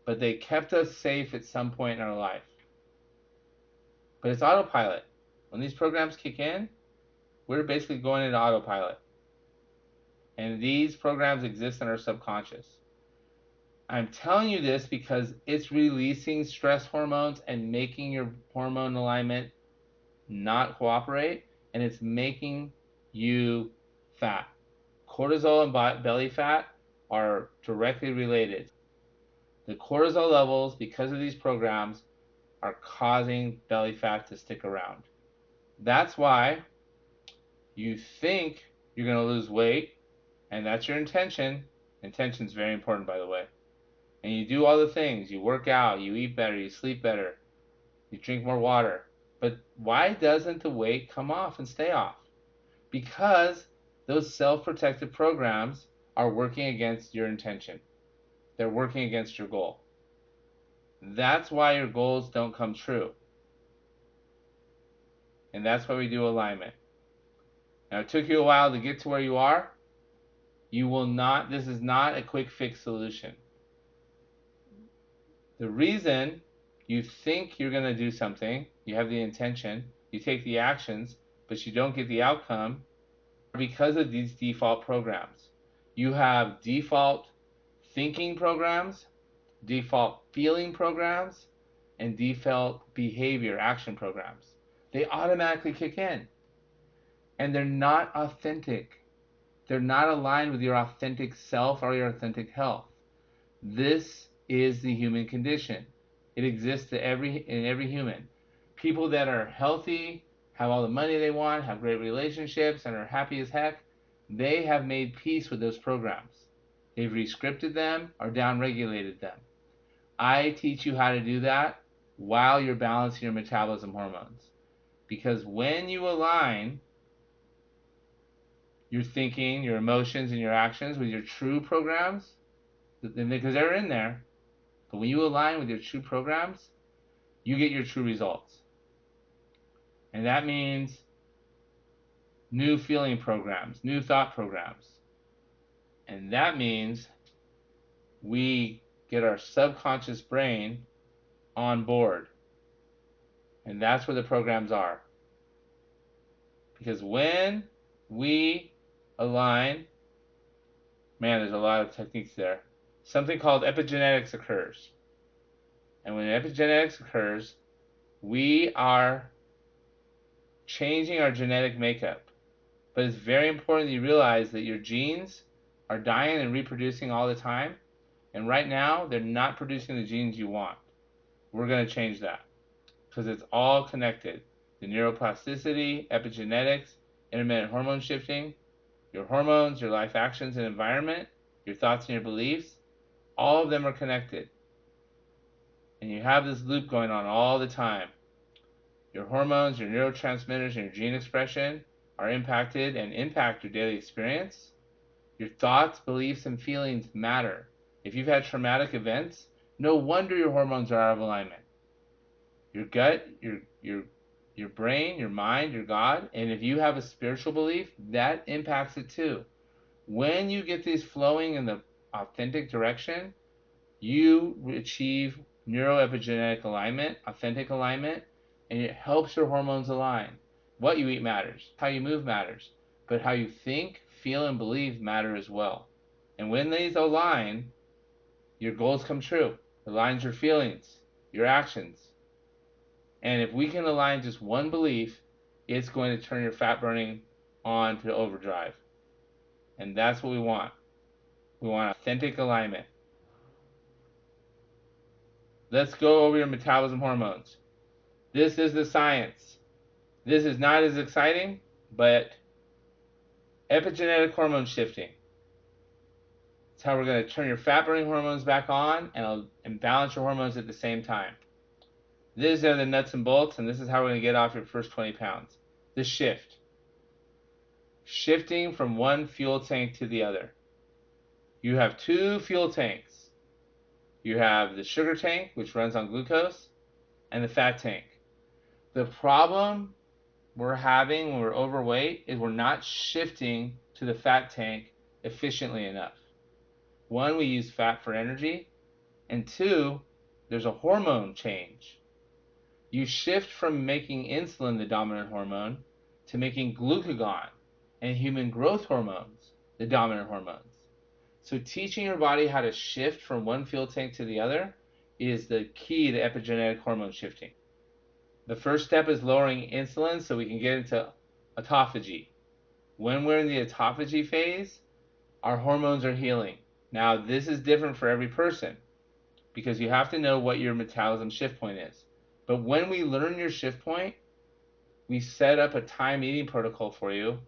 but they kept us safe at some point in our life. But it's autopilot. When these programs kick in, we're basically going into autopilot. And these programs exist in our subconscious. I'm telling you this because it's releasing stress hormones and making your hormone alignment not cooperate, and it's making you fat. Cortisol and belly fat are directly related. The cortisol levels, because of these programs, are causing belly fat to stick around. That's why you think you're going to lose weight, and that's your intention. Intention is very important, by the way. And you do all the things. You work out, you eat better, you sleep better, you drink more water. But why doesn't the weight come off and stay off? Because those self-protective programs are working against your intention. They're working against your goal. That's why your goals don't come true. And that's why we do alignment. Now, it took you a while to get to where you are. You will not, this is not a quick fix solution. The reason you think you're going to do something, you have the intention, you take the actions, but you don't get the outcome because of these default programs. You have default thinking programs, default feeling programs, and default behavior action programs. They automatically kick in. And they're not authentic. They're not aligned with your authentic self or your authentic health. This is the human condition. It exists in every human. People that are healthy, have all the money they want, have great relationships, and are happy as heck, they have made peace with those programs. They've rescripted them or downregulated them. I teach you how to do that while you're balancing your metabolism hormones. Because when you align your thinking, your emotions, and your actions with your true programs, because they're in there, but when you align with your true programs, you get your true results. And that means new feeling programs, new thought programs. And that means we get our subconscious brain on board. And that's where the programs are. Because when we align, man, there's a lot of techniques there. Something called epigenetics occurs. And when epigenetics occurs, we are changing our genetic makeup. But it's very important that you realize that your genes are dying and reproducing all the time. And right now, they're not producing the genes you want. We're going to change that because it's all connected. The neuroplasticity, epigenetics, intermittent hormone shifting, your hormones, your life actions and environment, your thoughts and your beliefs, all of them are connected. And you have this loop going on all the time. Your hormones, your neurotransmitters, and your gene expression are impacted and impact your daily experience. Your thoughts, beliefs, and feelings matter. If you've had traumatic events, no wonder your hormones are out of alignment. Your gut, your brain, your mind, your God, and if you have a spiritual belief, that impacts it too. When you get these flowing in the authentic direction, you achieve neuroepigenetic alignment, authentic alignment, and it helps your hormones align. What you eat matters, how you move matters, but how you think, feel, and believe matter as well. And when these align, your goals come true. It aligns your feelings, your actions. And if we can align just one belief, it's going to turn your fat burning on to overdrive. And that's what we want. We want authentic alignment. Let's go over your metabolism hormones. This is the science. This is not as exciting, but epigenetic hormone shifting. It's how we're going to turn your fat burning hormones back on and balance your hormones at the same time. These are the nuts and bolts, and this is how we're going to get off your first 20 pounds. The shift. Shifting from one fuel tank to the other. You have two fuel tanks. You have the sugar tank, which runs on glucose, and the fat tank. The problem we're having when we're overweight is we're not shifting to the fat tank efficiently enough. One, we use fat for energy, and two, there's a hormone change. You shift from making insulin the dominant hormone to making glucagon and human growth hormones the dominant hormones. So teaching your body how to shift from one fuel tank to the other is the key to epigenetic hormone shifting. The first step is lowering insulin so we can get into autophagy. When we're in the autophagy phase, our hormones are healing. Now, this is different for every person because you have to know what your metabolism shift point is. But when we learn your shift point, we set up a time eating protocol for you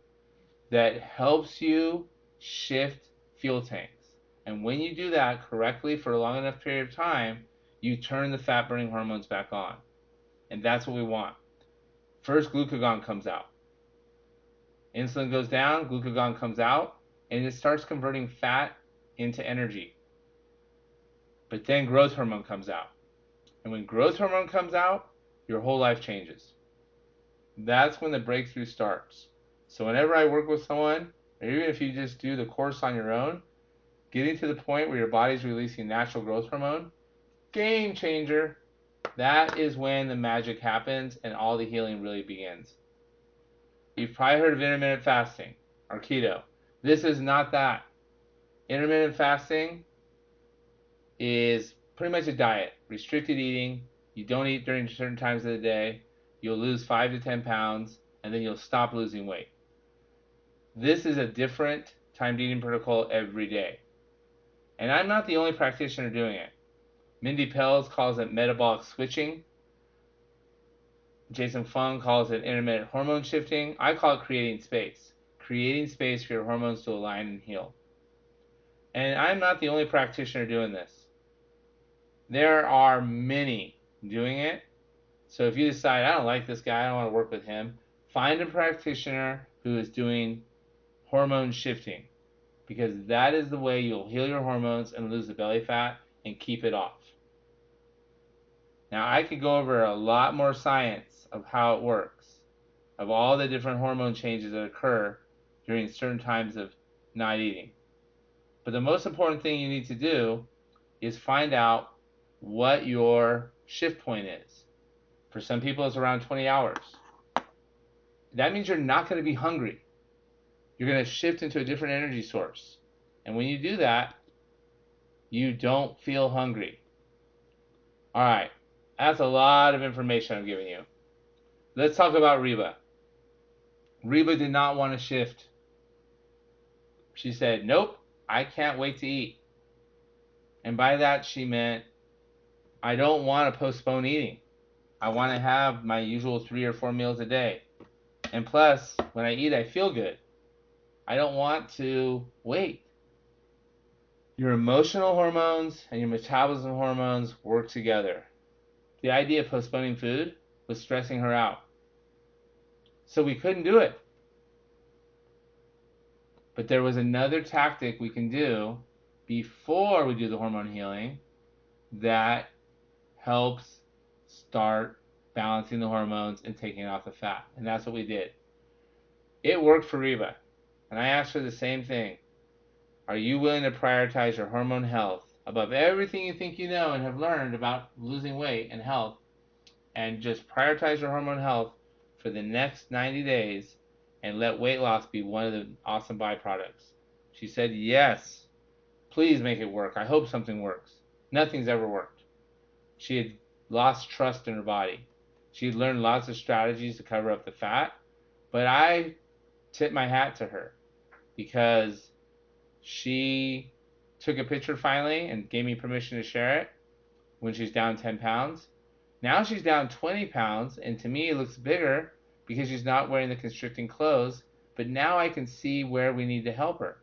that helps you shift fuel tanks. And when you do that correctly for a long enough period of time, you turn the fat burning hormones back on. And that's what we want. First, glucagon comes out. Insulin goes down, glucagon comes out, and it starts converting fat into energy. But then growth hormone comes out. And when growth hormone comes out, your whole life changes. That's when the breakthrough starts. So whenever I work with someone, or even if you just do the course on your own, getting to the point where your body's releasing natural growth hormone, game changer. That is when the magic happens and all the healing really begins. You've probably heard of intermittent fasting or keto. This is not that. Intermittent fasting is pretty much a diet, restricted eating. You don't eat during certain times of the day. You'll lose 5 to 10 pounds, and then you'll stop losing weight. This is a different timed eating protocol every day. And I'm not the only practitioner doing it. Mindy Pelz calls it metabolic switching. Jason Fung calls it intermittent hormone shifting. I call it creating space. Creating space for your hormones to align and heal. And I'm not the only practitioner doing this. There are many doing it. So if you decide, I don't like this guy, I don't want to work with him, find a practitioner who is doing hormone shifting. Because that is the way you'll heal your hormones and lose the belly fat and keep it off. Now, I could go over a lot more science of how it works, of all the different hormone changes that occur during certain times of not eating. But the most important thing you need to do is find out what your shift point is. For some people, it's around 20 hours. That means you're not going to be hungry. You're going to shift into a different energy source. And when you do that, you don't feel hungry. All right, that's a lot of information I'm giving you. Let's talk about Reba. Reba did not want to shift. She said, nope, I can't wait to eat. And by that, she meant, I don't want to postpone eating. I want to have my usual 3 or 4 meals a day. And plus, when I eat, I feel good. I don't want to wait. Your emotional hormones and your metabolism hormones work together. The idea of postponing food was stressing her out. So we couldn't do it. But there was another tactic we can do before we do the hormone healing that helps start balancing the hormones and taking off the fat. And that's what we did. It worked for Reba. And I asked her the same thing. Are you willing to prioritize your hormone health above everything you think you know and have learned about losing weight and health, and just prioritize your hormone health for the next 90 days and let weight loss be one of the awesome byproducts? She said, yes, please make it work. I hope something works. Nothing's ever worked. She had lost trust in her body. She had learned lots of strategies to cover up the fat, but I tip my hat to her because she took a picture finally and gave me permission to share it when she's down 10 pounds. Now she's down 20 pounds, and to me it looks bigger because she's not wearing the constricting clothes, but now I can see where we need to help her.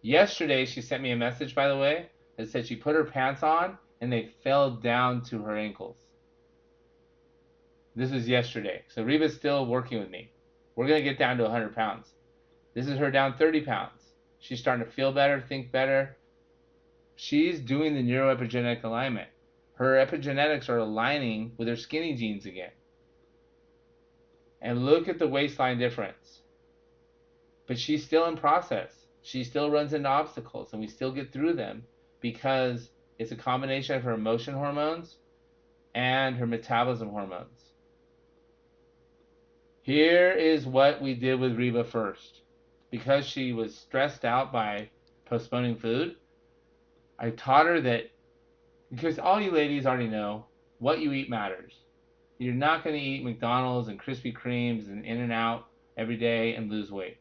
Yesterday she sent me a message, by the way, that said she put her pants on and they fell down to her ankles. This was yesterday. So Reba's still working with me. We're going to get down to 100 pounds. This is her down 30 pounds. She's starting to feel better, think better. She's doing the neuroepigenetic alignment. Her epigenetics are aligning with her skinny genes again. And look at the waistline difference. But she's still in process. She still runs into obstacles, and we still get through them because it's a combination of her emotion hormones and her metabolism hormones. Here is what we did with Reba first. Because she was stressed out by postponing food, I taught her that, because all you ladies already know, what you eat matters. You're not going to eat McDonald's and Krispy Kremes and In-N-Out every day and lose weight.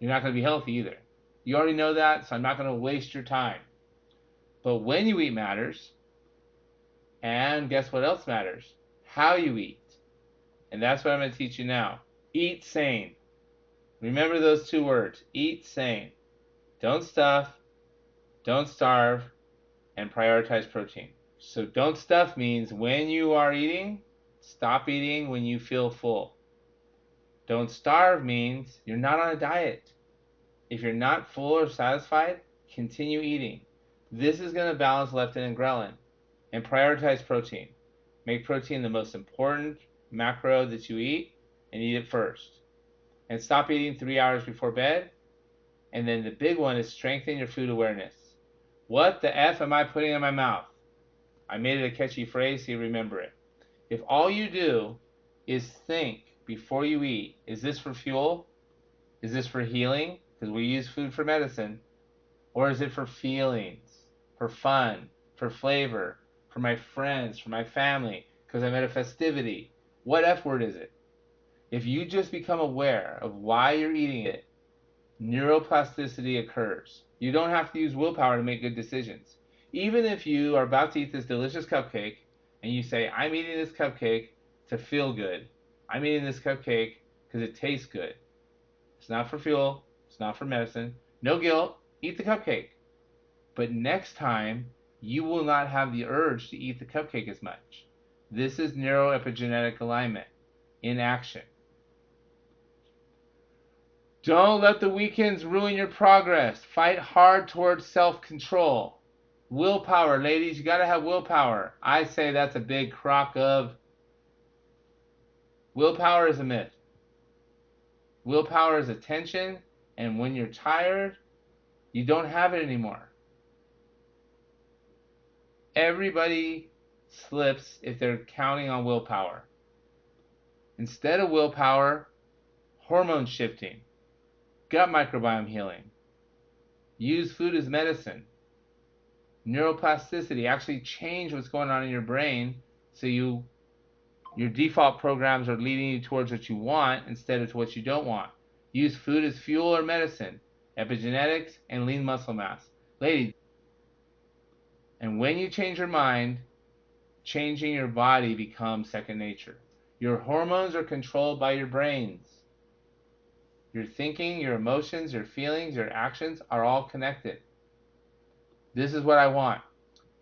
You're not going to be healthy either. You already know that, so I'm not going to waste your time. But when you eat matters, and guess what else matters? How you eat. And that's what I'm going to teach you now. Eat sane. Remember those 2 words. Eat sane. Don't stuff, don't starve, and prioritize protein. So don't stuff means when you are eating, stop eating when you feel full. Don't starve means you're not on a diet. If you're not full or satisfied, continue eating. This is going to balance leptin and ghrelin. And prioritize protein. Make protein the most important macro that you eat and eat it first. And stop eating 3 hours before bed. And then the big one is strengthen your food awareness. What the F am I putting in my mouth? I made it a catchy phrase so you remember it. If all you do is think before you eat, is this for fuel? Is this for healing? Because we use food for medicine. Or is it for feelings, for fun, for flavor, for my friends, for my family, because I'm at a festivity? What F word is it? If you just become aware of why you're eating it, neuroplasticity occurs. You don't have to use willpower to make good decisions. Even if you are about to eat this delicious cupcake and you say, I'm eating this cupcake to feel good. I'm eating this cupcake because it tastes good. It's not for fuel. It's not for medicine. No guilt. Eat the cupcake. But next time, you will not have the urge to eat the cupcake as much. This is neuroepigenetic alignment in action. Don't let the weekends ruin your progress. Fight hard towards self-control. Willpower, ladies, you got to have willpower. I say that's a big crock of... Willpower is a myth. Willpower is attention, and when you're tired, you don't have it anymore. Everybody slips if they're counting on willpower. Instead of willpower, hormone shifting, gut microbiome healing, use food as medicine, neuroplasticity, actually change what's going on in your brain so your default programs are leading you towards what you want instead of to what you don't want. Use food as fuel or medicine, epigenetics, and lean muscle mass. Ladies, and when you change your mind, changing your body becomes second nature. Your hormones are controlled by your brains. Your thinking, your emotions, your feelings, your actions are all connected. This is what I want.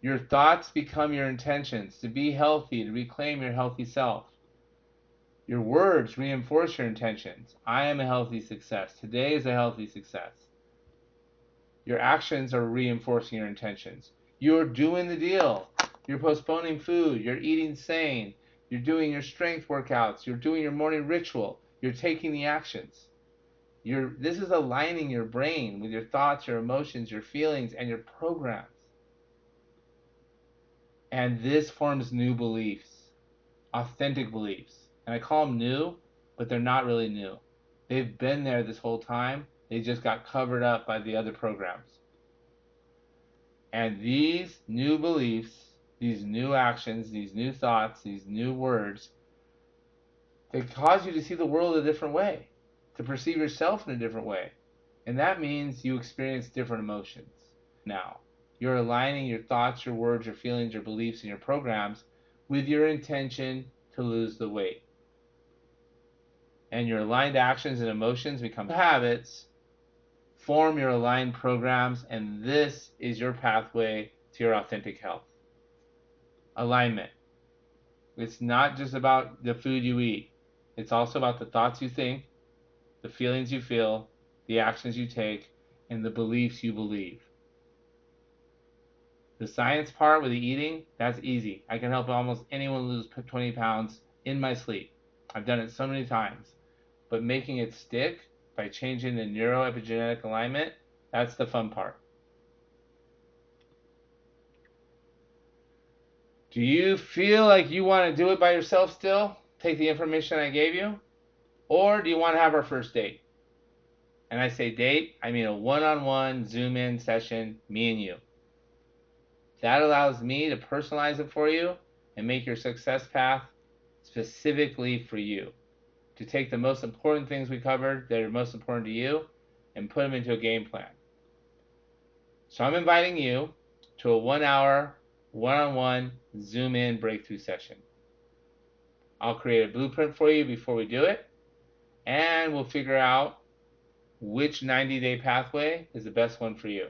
Your thoughts become your intentions to be healthy, to reclaim your healthy self. Your words reinforce your intentions. I am a healthy success. Today is a healthy success. Your actions are reinforcing your intentions. You're doing the deal. You're postponing food. You're eating sane. You're doing your strength workouts. You're doing your morning ritual. You're taking the actions. This is aligning your brain with your thoughts, your emotions, your feelings, and your programs. And this forms new beliefs, authentic beliefs. And I call them new, but they're not really new. They've been there this whole time. They just got covered up by the other programs. And these new beliefs, these new actions, these new thoughts, these new words, they cause you to see the world a different way, to perceive yourself in a different way. And that means you experience different emotions. Now, you're aligning your thoughts, your words, your feelings, your beliefs, and your programs with your intention to lose the weight. And your aligned actions and emotions become habits, form your aligned programs, and this is your pathway to your authentic health. Alignment. It's not just about the food you eat. It's also about the thoughts you think, the feelings you feel, the actions you take, and the beliefs you believe. The science part with the eating, that's easy. I can help almost anyone lose 20 pounds in my sleep. I've done it so many times. But making it stick by changing the neuroepigenetic alignment, that's the fun part. Do you feel like you want to do it by yourself still? Take the information I gave you? Or do you want to have our first date? And I say date, I mean a one-on-one Zoom-in session, me and you. That allows me to personalize it for you and make your success path specifically for you. To take the most important things we covered that are most important to you and put them into a game plan. So I'm inviting you to a 1-hour, one-on-one Zoom-in breakthrough session. I'll create a blueprint for you before we do it, and we'll figure out which 90-day pathway is the best one for you.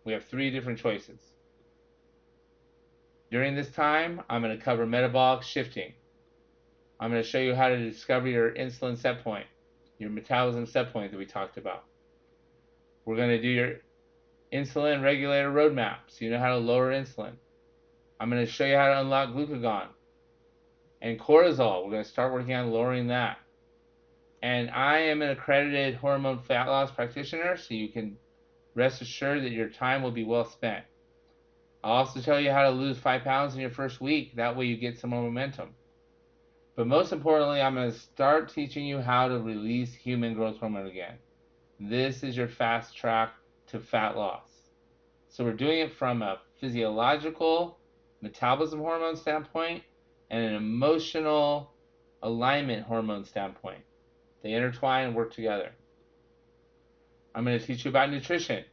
We have 3 different choices. During this time, I'm going to cover metabolic shifting. I'm going to show you how to discover your insulin set point, your metabolism set point that we talked about. We're going to do your insulin regulator roadmap so you know how to lower insulin. I'm going to show you how to unlock glucagon and cortisol. We're going to start working on lowering that. And I am an accredited hormone fat loss practitioner, so you can rest assured that your time will be well spent. I'll also tell you how to lose 5 pounds in your first week. That way you get some more momentum. But most importantly, I'm going to start teaching you how to release human growth hormone again. This is your fast track to fat loss. So we're doing it from a physiological metabolism hormone standpoint and an emotional alignment hormone standpoint. They intertwine and work together. I'm going to teach you about nutrition,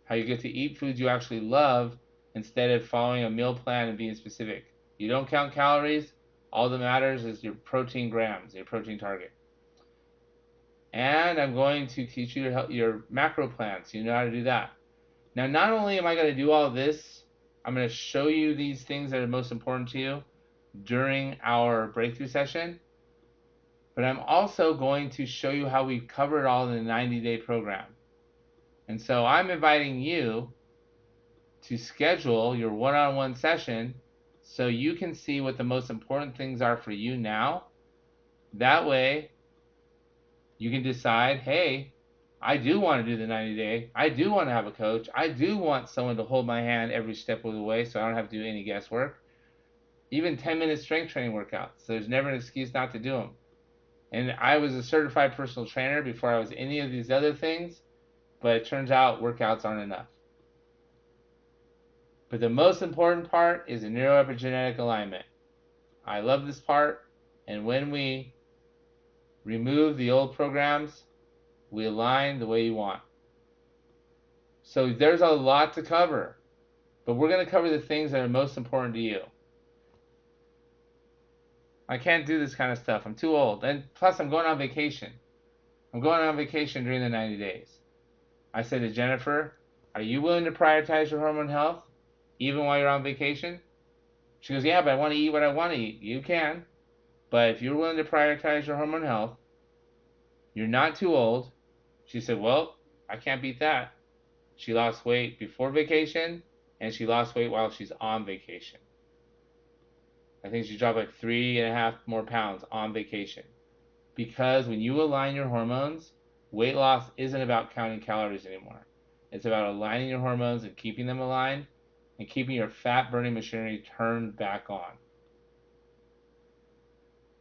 how you get to eat foods you actually love instead of following a meal plan and being specific. You don't count calories. All that matters is your protein grams, your protein target. And I'm going to teach you your macro plan so you know how to do that. Now, not only am I going to do all this, I'm going to show you these things that are most important to you during our breakthrough session, but I'm also going to show you how we cover it all in the 90-day program. And so I'm inviting you to schedule your one-on-one session so you can see what the most important things are for you now. That way, you can decide, hey, I do want to do the 90-day. I do want to have a coach. I do want someone to hold my hand every step of the way so I don't have to do any guesswork. Even 10-minute strength training workouts. So there's never an excuse not to do them. And I was a certified personal trainer before I was any of these other things, but it turns out workouts aren't enough. But the most important part is the neuroepigenetic alignment. I love this part, and when we remove the old programs, we align the way you want. So there's a lot to cover, but we're going to cover the things that are most important to you. I can't do this kind of stuff. I'm too old. And plus, I'm going on vacation. I'm going on vacation during the 90 days. I said to Jennifer, are you willing to prioritize your hormone health even while you're on vacation? She goes, yeah, but I want to eat what I want to eat. You can. But if you're willing to prioritize your hormone health, you're not too old. She said, well, I can't beat that. She lost weight before vacation, and she lost weight while she's on vacation. I think she dropped like 3.5 more pounds on vacation. Because when you align your hormones, weight loss isn't about counting calories anymore. It's about aligning your hormones and keeping them aligned and keeping your fat burning machinery turned back on.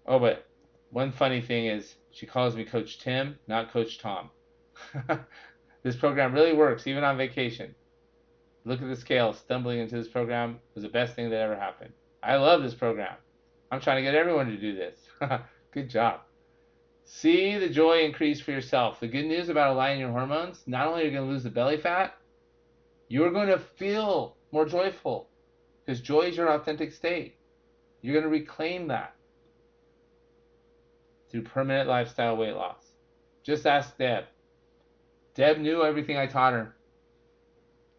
Oh, but one funny thing is she calls me Coach Tim, not Coach Tom. This program really works, even on vacation. Look at the scale. Stumbling into this program was the best thing that ever happened. I love this program. I'm trying to get everyone to do this. Good job. See the joy increase for yourself. The good news about aligning your hormones, not only are you going to lose the belly fat, you're going to feel more joyful because joy is your authentic state. You're going to reclaim that through permanent lifestyle weight loss. Just ask Deb. Deb knew everything I taught her.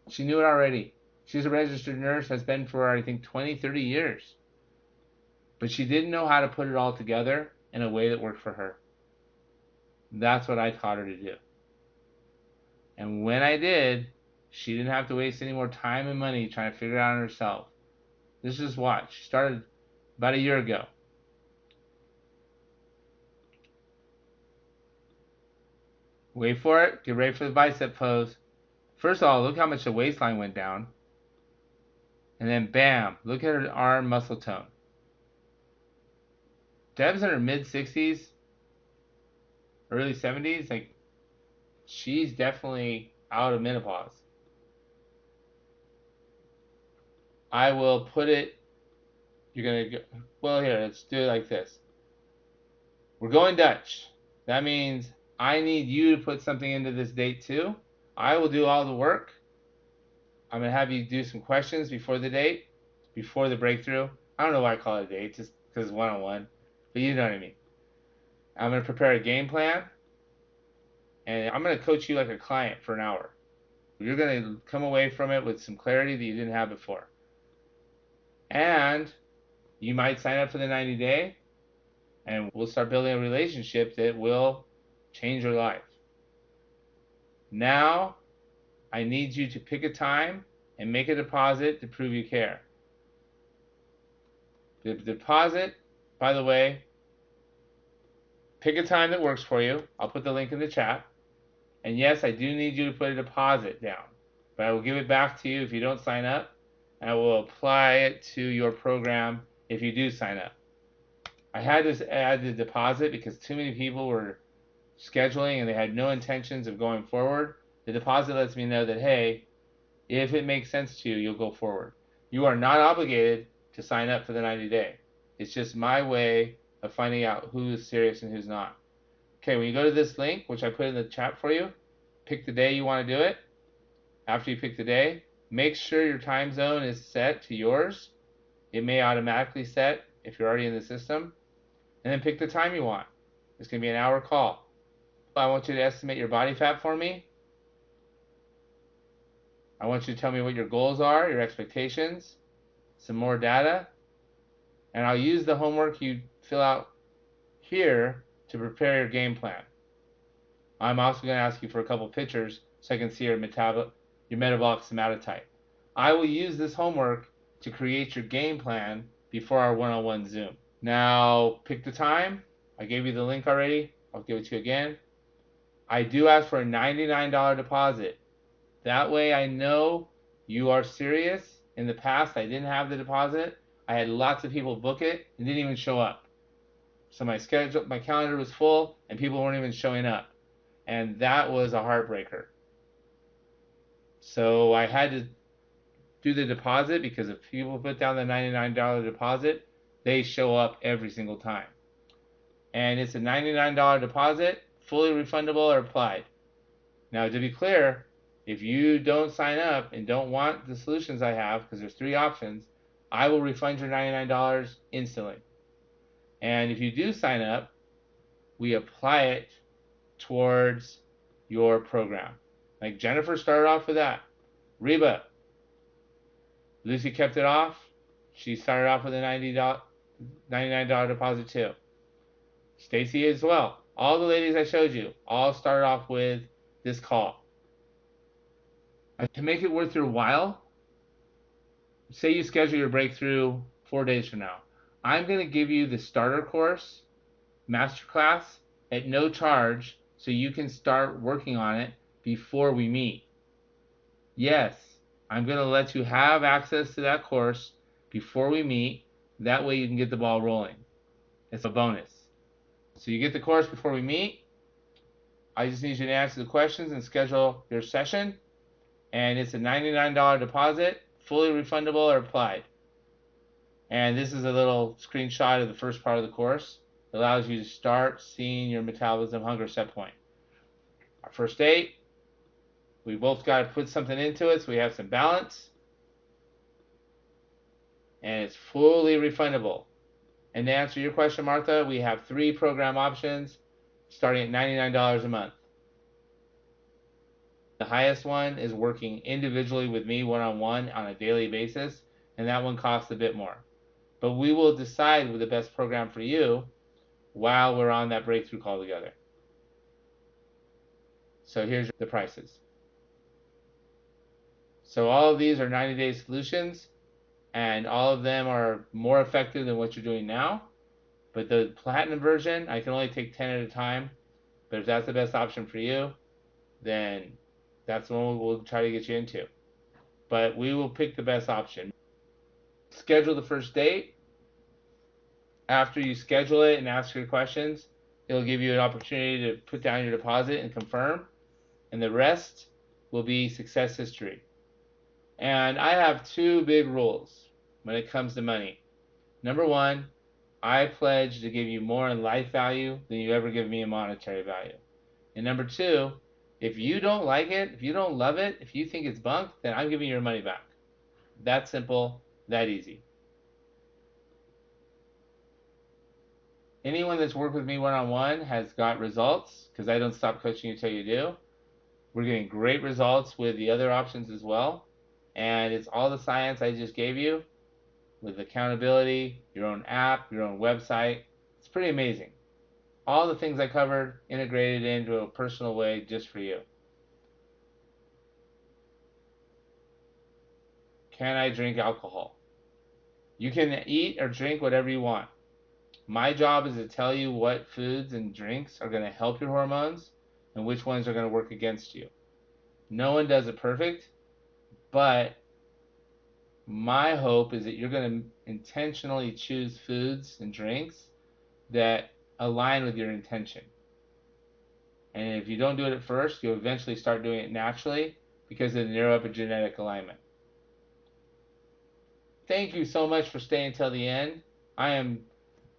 She knew it already. She's a registered nurse, has been for, I think, 20, 30 years. But she didn't know how to put it all together in a way that worked for her. That's what I taught her to do. And when I did, she didn't have to waste any more time and money trying to figure it out on herself. This is what. She started about a year ago. Wait for it. Get ready for the bicep pose. First of all, look how much the waistline went down. And then bam, look at her arm muscle tone. Deb's in her mid-60s, early 70s. Like, she's definitely out of menopause. I will put it, you're going to go, well, here, let's do it like this. We're going Dutch. That means I need you to put something into this date too. I will do all the work. I'm going to have you do some questions before the date, before the breakthrough. I don't know why I call it a date, just because it's one-on-one, but you know what I mean. I'm going to prepare a game plan, and I'm going to coach you like a client for an hour. You're going to come away from it with some clarity that you didn't have before. And you might sign up for the 90-day, and we'll start building a relationship that will change your life. Now, I need you to pick a time and make a deposit to prove you care. The deposit, by the way, pick a time that works for you. I'll put the link in the chat. And yes, I do need you to put a deposit down, but I will give it back to you if you don't sign up, and I will apply it to your program if you do sign up. I had to add the deposit because too many people were scheduling and they had no intentions of going forward. The deposit lets me know that, hey, if it makes sense to you, you'll go forward. You are not obligated to sign up for the 90-day. It's just my way of finding out who is serious and who's not. Okay, when you go to this link, which I put in the chat for you, pick the day you want to do it. After you pick the day, make sure your time zone is set to yours. It may automatically set if you're already in the system. And then pick the time you want. It's going to be an hour call. I want you to estimate your body fat for me. I want you to tell me what your goals are, your expectations, some more data, and I'll use the homework you fill out here to prepare your game plan. I'm also going to ask you for a couple pictures so I can see your metabolic somatotype. I will use this homework to create your game plan before our one-on-one Zoom. Now, pick the time. I gave you the link already. I'll give it to you again. I do ask for a $99 deposit. That way I know you are serious. In the past, I didn't have the deposit. I had lots of people book it and didn't even show up. So my calendar was full and people weren't even showing up. And that was a heartbreaker. So I had to do the deposit because if people put down the $99 deposit, they show up every single time. And it's a $99 deposit, fully refundable or applied. Now, to be clear, if you don't sign up and don't want the solutions I have, because there's 3 options, I will refund your $99 instantly. And if you do sign up, we apply it towards your program. Like Jennifer started off with that. Reba, Lucy kept it off. She started off with a $99 deposit too. Stacy as well. All the ladies I showed you all started off with this call. To make it worth your while, say you schedule your breakthrough 4 days from now. I'm going to give you the starter course, masterclass, at no charge so you can start working on it before we meet. Yes, I'm going to let you have access to that course before we meet. That way you can get the ball rolling. It's a bonus. So you get the course before we meet. I just need you to answer the questions and schedule your session. And it's a $99 deposit, fully refundable or applied. And this is a little screenshot of the first part of the course. It allows you to start seeing your metabolism hunger set point. Our first date, we both got to put something into it so we have some balance. And it's fully refundable. And to answer your question, Martha, we have 3 program options starting at $99 a month. The highest one is working individually with me one-on-one on a daily basis, and that one costs a bit more. But we will decide with the best program for you while we're on that breakthrough call together. So here's the prices. So all of these are 90-day solutions, and all of them are more effective than what you're doing now. But the platinum version, I can only take 10 at a time. But if that's the best option for you, then that's the one we'll try to get you into. But we will pick the best option. Schedule the first date. After you schedule it and ask your questions, it'll give you an opportunity to put down your deposit and confirm. And the rest will be success history. And I have 2 big rules when it comes to money. Number 1, I pledge to give you more in life value than you ever give me in monetary value. And number 2, if you don't like it, if you don't love it, if you think it's bunk, then I'm giving you your money back. That simple, that easy. Anyone that's worked with me one-on-one has got results because I don't stop coaching until you do. We're getting great results with the other options as well. And it's all the science I just gave you with accountability, your own app, your own website. It's pretty amazing. All the things I covered integrated into a personal way just for you. Can I drink alcohol? You can eat or drink whatever you want. My job is to tell you what foods and drinks are going to help your hormones and which ones are going to work against you. No one does it perfect, but my hope is that you're going to intentionally choose foods and drinks that align with your intention. And if you don't do it at first, you'll eventually start doing it naturally because of the neuroepigenetic alignment. Thank you so much for staying till the end. I am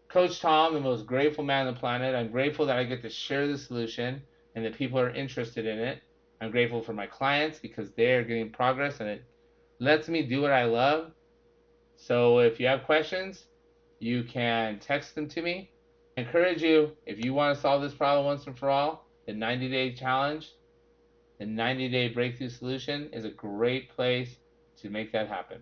Coach Tom, the most grateful man on the planet. I'm grateful that I get to share the solution and that people are interested in it. I'm grateful for my clients because they're getting progress and it lets me do what I love. So if you have questions, you can text them to me. I encourage you, if you want to solve this problem once and for all, the 90-day challenge, the 90-day breakthrough solution is a great place to make that happen.